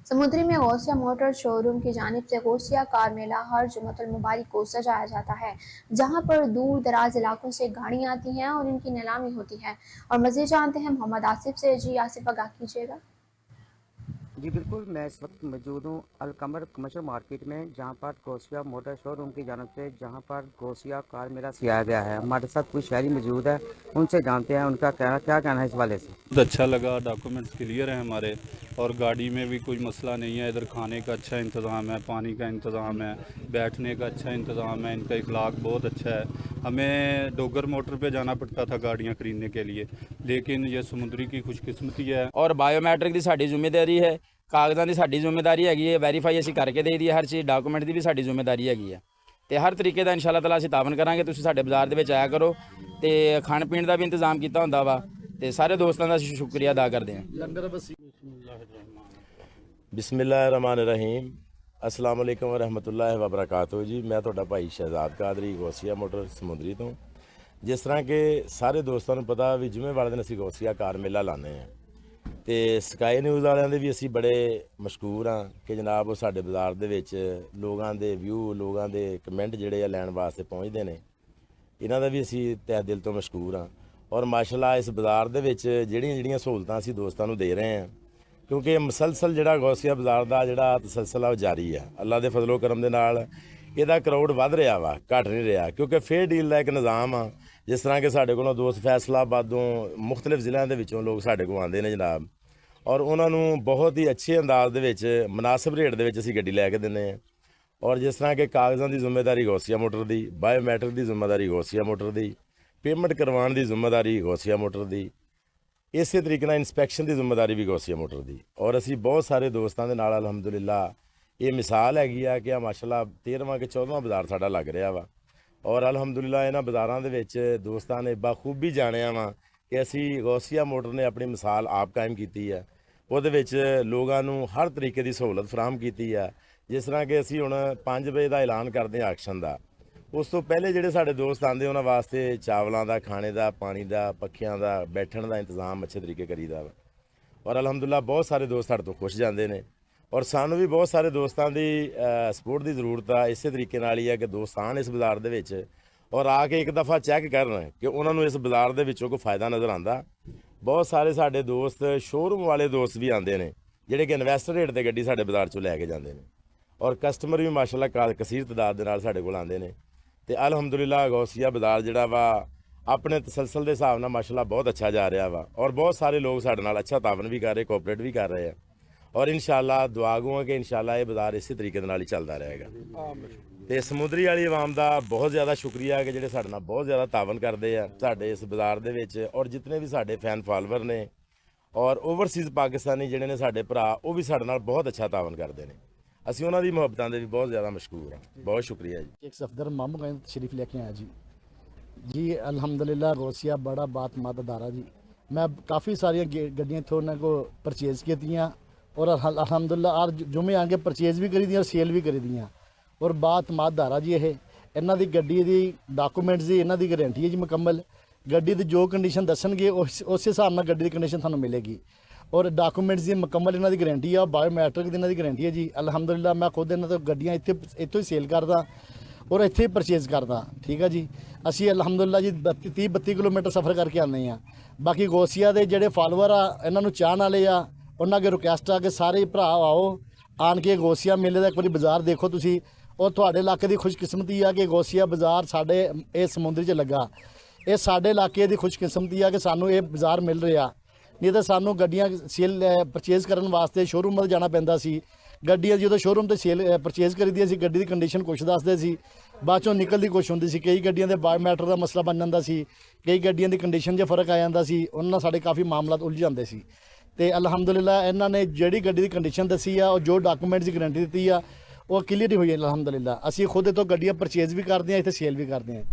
समुद्री में Gausiya motor showroom की जानिब से गौसिया कार मेला हर जुम्मतुल मुबारक को सजाया जाता है, जहां पर दूर दराज इलाकों से गाड़ियां आती हैं और इनकी नीलामी होती है। और मज़ीद जानते हैं मोहम्मद आसिफ से। जी आसिफ, आगाह कीजिएगा। जी बिल्कुल, मैं इस वक्त मौजूद हूँ अलकमर कमर्शियल मार्केट में, जहाँ पर गौसिया मोटर शोरूम की जानब से जहाँ पर गौसिया कार मेला सजाया गया है। हमारे साथ कुछ शहरी मौजूद है, उनसे जानते हैं उनका क्या क्या कहना है इस वाले से। बहुत अच्छा लगा, डॉक्यूमेंट्स क्लियर हैं हमारे, और गाड़ी में भी कोई मसला नहीं है। इधर खाने का अच्छा इंतज़ाम है, पानी का इंतज़ाम है, बैठने का अच्छा इंतज़ाम है, इनका इखलाक बहुत अच्छा है। हमें डोगर मोटर पे जाना पड़ता था गाड़ियाँ खरीदने के लिए, लेकिन ये समुद्री की खुशकिस्मती है। और बायोमैट्रिक की साड़ी जिम्मेदारी है, कागज़ां की साड़ी जिम्मेदारी हैगी है, वैरीफाई असीं करके दे दी है, हर चीज़ डॉक्यूमेंट की भी साड़ी जिम्मेदारी हैगी है। ਤੇ ਹਰ ਤਰੀਕੇ ਦਾ ਇਨਸ਼ਾਅੱਲਾ ਤਾਲਾ ਅਸੀਂ ਤਾਵਨ ਕਰਾਂਗੇ। ਤੁਸੀਂ ਸਾਡੇ ਬਾਜ਼ਾਰ ਦੇ ਵਿੱਚ ਆਇਆ ਕਰੋ ਤੇ ਖਾਣ ਪੀਣ ਦਾ ਵੀ ਇੰਤਜ਼ਾਮ ਕੀਤਾ ਹੁੰਦਾ ਵਾ ਤੇ ਸਾਰੇ ਦੋਸਤਾਂ ਦਾ ਅਸੀਂ ਸ਼ੁਕਰੀਆ ਅਦਾ ਕਰਦੇ ਹਾਂ। ਲੰਗਰ ਬਸੀ ਬਿਸਮਿल्लाहिर्रहमानिर्रहीम अस्सलाम वालेकुम व रहमतुल्लाहि व बरकातुहू जी। मैं ਤੁਹਾਡਾ ਭਾਈ ਸ਼ਹਿਜ਼ਾਦ ਕਾਦਰੀ ਗੌਸੀਆ ਮੋਟਰ ਸਮੁੰਦਰੀ ਤੋਂ। ਜਿਸ ਤਰ੍ਹਾਂ ਕਿ ਸਾਰੇ ਦੋਸਤਾਂ ਨੂੰ ਪਤਾ ਵੀ ਜੁਮੇ ਵਾਲੇ ਦਿਨ ਅਸੀਂ ਗੌਸੀਆ ਕਾਰ ਮੇਲਾ ਲਾਉਂਦੇ ਹਾਂ ਤੇ ਸਕਾਈ ਨਿਊਜ਼ ਵਾਲਿਆਂ ਦੇ ਵੀ ਅਸੀਂ ਬੜੇ ਮਸ਼ਕੂਰ ਹਾਂ ਕਿ ਜਨਾਬ ਉਹ ਸਾਡੇ ਬਾਜ਼ਾਰ ਦੇ ਵਿੱਚ ਲੋਕਾਂ ਦੇ ਵਿਊ, ਲੋਕਾਂ ਦੇ ਕਮੈਂਟ ਜਿਹੜੇ ਆ ਲੈਣ ਵਾਸਤੇ ਪਹੁੰਚਦੇ ਨੇ। ਇਹਨਾਂ ਦਾ ਵੀ ਅਸੀਂ ਤਹਿ ਦਿਲ ਤੋਂ ਮਸ਼ਕੂਰ ਹਾਂ। ਔਰ ਮਾਸ਼ਾਅੱਲਾ ਇਸ ਬਾਜ਼ਾਰ ਦੇ ਵਿੱਚ ਜਿਹੜੀਆਂ ਸਹੂਲਤਾਂ ਅਸੀਂ ਦੋਸਤਾਂ ਨੂੰ ਦੇ ਰਹੇ ਹਾਂ, ਕਿਉਂਕਿ ਮੁਸਲਸਲ ਜਿਹੜਾ ਗੌਸੀਆ ਬਾਜ਼ਾਰ ਦਾ ਜਿਹੜਾ ਤਸਲਸਲ ਆ ਉਹ ਜਾਰੀ ਆ। ਅੱਲਾ ਦੇ ਫਜ਼ਲੋ ਕਰਮ ਦੇ ਨਾਲ ਇਹਦਾ ਕਰਾਊਡ ਵੱਧ ਰਿਹਾ ਵਾ, ਘਟ ਨਹੀਂ ਰਿਹਾ, ਕਿਉਂਕਿ ਫੇਅਰ ਡੀਲ ਦਾ ਇੱਕ ਨਿਜ਼ਾਮ ਆ। ਜਿਸ ਤਰ੍ਹਾਂ ਕਿ ਸਾਡੇ ਕੋਲੋਂ ਦੋਸਤ ਫੈਸਲਾਬਾਦੋਂ ਮੁਖਤਲਿਫ ਜ਼ਿਲ੍ਹਿਆਂ ਦੇ ਵਿੱਚੋਂ ਲੋਕ ਸਾਡੇ ਕੋਲ ਆਉਂਦੇ ਨੇ ਜਨਾਬ, ਔਰ ਉਹਨਾਂ ਨੂੰ ਬਹੁਤ ਹੀ ਅੱਛੇ ਅੰਦਾਜ਼ ਦੇ ਵਿੱਚ ਮੁਨਾਸਿਬ ਰੇਟ ਦੇ ਵਿੱਚ ਅਸੀਂ ਗੱਡੀ ਲੈ ਕੇ ਦਿੰਦੇ ਹਾਂ। ਔਰ ਜਿਸ ਤਰ੍ਹਾਂ ਕਿ ਕਾਗਜ਼ਾਂ ਦੀ ਜ਼ਿੰਮੇਵਾਰੀ ਗੌਸੀਆ ਮੋਟਰ ਦੀ, ਬਾਇਓਮੈਟ੍ਰਿਕ ਦੀ ਜ਼ਿੰਮੇਵਾਰੀ ਗੌਸੀਆ ਮੋਟਰ ਦੀ, ਪੇਮੈਂਟ ਕਰਵਾਉਣ ਦੀ ਜ਼ਿੰਮੇਵਾਰੀ ਗੌਸੀਆ ਮੋਟਰ ਦੀ, ਇਸੇ ਤਰੀਕੇ ਨਾਲ ਇੰਸਪੈਕਸ਼ਨ ਦੀ ਜ਼ਿੰਮੇਵਾਰੀ ਵੀ ਗੌਸੀਆ ਮੋਟਰ ਦੀ। ਔਰ ਅਸੀਂ ਬਹੁਤ ਸਾਰੇ ਦੋਸਤਾਂ ਦੇ ਨਾਲ ਅਲਹਮਦੁਲਿਲਾ ਇਹ ਮਿਸਾਲ ਹੈਗੀ ਆ ਕਿ ਮਾਸ਼ਾਅੱਲਾ 13ਵਾਂ ਕਿ 14ਵਾਂ ਬਾਜ਼ਾਰ ਸਾਡਾ ਲੱਗ ਰਿਹਾ ਵਾ। ਔਰ ਅਲਹਮਦੁਲਿਲਾ ਇਹਨਾਂ ਬਾਜ਼ਾਰਾਂ ਦੇ ਵਿੱਚ ਦੋਸਤਾਂ ਨੇ ਬਾਖੂਬੀ ਜਾਣਿਆ ਵਾ ਕਿ ਅਸੀਂ ਗੌਸੀਆ ਮੋਟਰ ਨੇ ਆਪਣੀ ਮਿਸਾਲ ਆਪ ਕਾਇਮ ਕੀਤੀ ਹੈ। ਉਹਦੇ ਵਿੱਚ ਲੋਕਾਂ ਨੂੰ ਹਰ ਤਰੀਕੇ ਦੀ ਸਹੂਲਤ ਫਰਾਹਮ ਕੀਤੀ ਹੈ। ਜਿਸ ਤਰ੍ਹਾਂ ਕਿ ਅਸੀਂ ਹੁਣ 5 ਵਜੇ ਦਾ ਐਲਾਨ ਕਰਦੇ ਹਾਂ ਆਕਸ਼ਨ ਦਾ, ਉਸ ਤੋਂ ਪਹਿਲੇ ਜਿਹੜੇ ਸਾਡੇ ਦੋਸਤ ਆਉਂਦੇ ਉਹਨਾਂ ਵਾਸਤੇ ਚਾਵਲਾਂ ਦਾ, ਖਾਣੇ ਦਾ, ਪਾਣੀ ਦਾ, ਪੱਖਿਆਂ ਦਾ, ਬੈਠਣ ਦਾ ਇੰਤਜ਼ਾਮ ਅੱਛੇ ਤਰੀਕੇ ਕਰੀਦਾ ਵਾ। ਔਰ ਅਲਹਮਦੁਲਿਲਾ ਬਹੁਤ ਸਾਰੇ ਦੋਸਤ ਸਾਡੇ ਤੋਂ ਖੁਸ਼ ਜਾਂਦੇ ਨੇ। ਔਰ ਸਾਨੂੰ ਵੀ ਬਹੁਤ ਸਾਰੇ ਦੋਸਤਾਂ ਦੀ ਸਪੋਰਟ ਦੀ ਜ਼ਰੂਰਤ ਆ। ਇਸੇ ਤਰੀਕੇ ਨਾਲ ਹੀ ਆ ਕਿ ਦੋਸਤ ਆਉਣ ਇਸ ਬਾਜ਼ਾਰ ਦੇ ਵਿੱਚ ਔਰ ਆ ਕੇ ਇੱਕ ਦਫਾ ਚੈੱਕ ਕਰਨ ਕਿ ਉਹਨਾਂ ਨੂੰ ਇਸ ਬਾਜ਼ਾਰ ਦੇ ਵਿੱਚੋਂ ਕੋਈ ਫਾਇਦਾ ਨਜ਼ਰ ਆਉਂਦਾ। ਬਹੁਤ ਸਾਰੇ ਸਾਡੇ ਦੋਸਤ ਸ਼ੋਰੂਮ ਵਾਲੇ ਦੋਸਤ ਵੀ ਆਉਂਦੇ ਨੇ ਜਿਹੜੇ ਕਿ ਇਨਵੈਸਟਰ ਰੇਟ 'ਤੇ ਗੱਡੀ ਸਾਡੇ ਬਾਜ਼ਾਰ 'ਚੋਂ ਲੈ ਕੇ ਜਾਂਦੇ ਨੇ। ਔਰ ਕਸਟਮਰ ਵੀ ਮਾਸ਼ਾਅੱਲਾ ਕਸੀਰ ਤਾਦਾਦ ਦੇ ਨਾਲ ਸਾਡੇ ਕੋਲ ਆਉਂਦੇ ਨੇ। ਤੇ ਅਲਹਮਦੁਲਿਲਾ ਗੌਸੀਆ ਬਾਜ਼ਾਰ ਜਿਹੜਾ ਵਾ ਆਪਣੇ ਤਸਲਸਲ ਦੇ ਹਿਸਾਬ ਨਾਲ ਮਾਸ਼ਾਅੱਲਾ ਬਹੁਤ ਅੱਛਾ ਜਾ ਰਿਹਾ ਵਾ। ਔਰ ਬਹੁਤ ਸਾਰੇ ਲੋਕ ਸਾਡੇ ਨਾਲ ਅੱਛਾ ਤਾਵਨ ਵੀ ਕਰ ਰਹੇ, ਕੋਆਪਰੇਟ ਵੀ ਕਰ ਰਹੇ ਆ। ਔਰ ਇਨਸ਼ਾਅੱਲਾ ਦੁਆ ਗੋ ਹੈ ਕਿ ਇਨਸ਼ਾਅੱਲਾ ਇਹ ਬਾਜ਼ਾਰ ਇਸੇ ਤਰੀਕੇ ਦੇ ਨਾਲ ਹੀ ਚੱਲਦਾ ਰਹੇਗਾ। ਤੇ ਸਮੁੰਦਰੀ ਵਾਲੀ ਆਵਾਮ ਦਾ ਬਹੁਤ ਜ਼ਿਆਦਾ ਸ਼ੁਕਰੀਆ ਕਿ ਜਿਹੜੇ ਸਾਡੇ ਨਾਲ ਬਹੁਤ ਜ਼ਿਆਦਾ ਤਾਵਨ ਕਰਦੇ ਆ ਸਾਡੇ ਇਸ ਬਾਜ਼ਾਰ ਦੇ ਵਿੱਚ। ਔਰ ਜਿਤਨੇ ਵੀ ਸਾਡੇ ਫੈਨ ਫਾਲੋਅਰ ਨੇ ਔਰ ਓਵਰਸੀਜ਼ ਪਾਕਿਸਤਾਨੀ ਜਿਹੜੇ ਨੇ ਸਾਡੇ ਭਰਾ, ਉਹ ਵੀ ਸਾਡੇ ਨਾਲ ਬਹੁਤ ਅੱਛਾ ਤਾਵਨ ਕਰਦੇ ਨੇ। ਅਸੀਂ ਉਹਨਾਂ ਦੀ ਮੁਹੱਬਤਾਂ ਦੇ ਵੀ ਬਹੁਤ ਜ਼ਿਆਦਾ ਮਸ਼ਕੂਰ ਹਾਂ। बहुत शुक्रिया जी। एक सफदर मामू का शरीफ लेके आया जी। जी अल्हम्दुलिल्लाह गौसिया बड़ा बात मादादारा जी। मैं काफ़ी सारी गड्डियाँ इतों उन्होंने को परचेज़ की और अल्हम्दुलिल्लाह और जुमे आगे परचेज़ भी करी दी और सेल भी करी दी। और बात मादादारा जी ये इन्हों की गड्डी की डॉकूमेंट्स की इन्हों की गारंटी है जी मुकम्मल। गड्डी की जो कंडीशन दसणगे उस हिसाब से गड्डी की कंडीशन थानू मिलेगी। और डॉकूमेंट्स की मुकम्मल इन्हों की गारंटी है। बायोमैट्रिक की इन्हों की गारंटी है जी। अल्हम्दुलिल्लाह मैं खुद इन्हों तो गड्डियाँ इतों ही सेल करदा और इत्थे ही परचेज़ करदा। ठीक है जी। असी अल्हम्दुलिल्लाह जी 30-32 किलोमीटर सफ़र करके आने हैं। बाकी गौसिया के जोड़े फॉलोअर आ इन्हों चाहने वाले आ उन्होंने अगे रिक्वेस्ट आ कि सारे भरा आओ आन के गौसिया मेले का एक बार बाजार देखो तुसी। और तुहाडे इलाके की खुशकिस्मती है कि गौसिया बाजार साडे इस समुद्र च लगा। ये साडे इलाके की खुशकिस्मती है कि सानू ये बाजार मिल रहा। नहीं तो सानू गड्डियाँ सेल परचेज़ करने वास्ते शोरूम में जाना पैंदा सी। गड्डियाँ जो शोरूम तो सेल परचेज़ करी दी सी, गड्डी की कंडीशन कुछ दसदे सी, बाद चों निकलती कुछ होंदी सी। कई गड्डियां दे बायोमैट्रिक का मसला बन जाता सी, कई गड्डियां की कंडीशन 'च फर्क आ जाता सी, उन्हां साडे काफ़ी मामला उलझ जाते सी। ते अल्हम्दुलिल्लाह इन्हां ने जिहड़ी गड्डी की कंडीशन दसी आ और जो डॉकूमेंट्स की गारंटी दी आ वो क्लीयर ही हुई है अल्हम्दुलिल्लाह। असीं खुद तो गड्डियां परचेज़ भी करते हैं, इत्थे सेल भी करते हैं।